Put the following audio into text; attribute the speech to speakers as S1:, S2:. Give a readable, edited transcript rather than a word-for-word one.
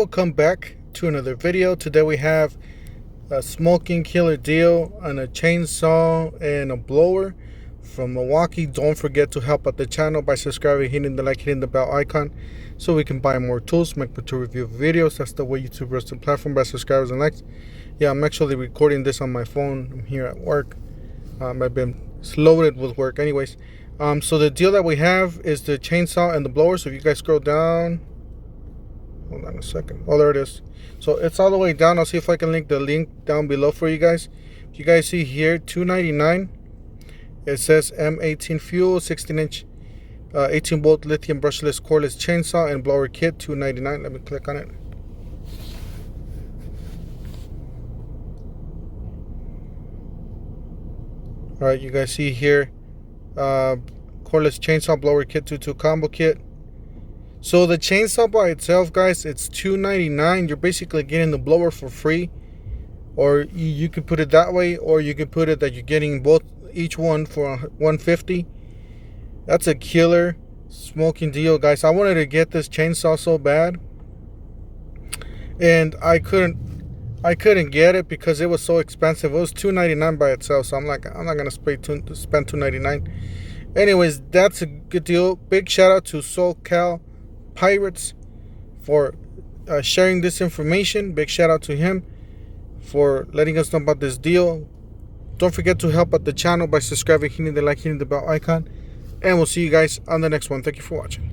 S1: welcome back to another video. Today we have a smoking killer deal on a chainsaw and a blower from Milwaukee. Don't forget to help out the channel by subscribing, hitting the like, hitting the bell icon so we can buy more tools, make better review videos. That's the way YouTube runs the platform, by subscribers and likes. Yeah, I'm actually recording this on my phone. I'm here at work. I've been loaded with work anyways. So the deal that we have is the chainsaw and the blower. So if you guys scroll down, hold on a second. Oh, there it is. So it's all the way down. I'll see if I can link the link down below for you guys. You guys see here, $2.99. It says M18 fuel, 16-inch, 18-volt lithium brushless cordless chainsaw and blower kit, $2.99. Let me click on it. All right, you guys see here, cordless chainsaw blower kit 2 combo kit. So the chainsaw by itself, guys, it's $2.99. You're basically getting the blower for free, or you can put it that way, or you can put it that you're getting both, each one for $150. That's a killer smoking deal, guys. I wanted to get this chainsaw so bad, and I couldn't get it because it was so expensive. It was $2.99 by itself, so I'm like, I'm not gonna spend $2.99. Anyways, that's a good deal. Big shout out to SoCal Pirates for sharing this information. Big shout out to him for letting us know about this deal. Don't forget to help out the channel by subscribing, hitting the like, hitting the bell icon, and we'll see you guys on the next one. Thank you for watching.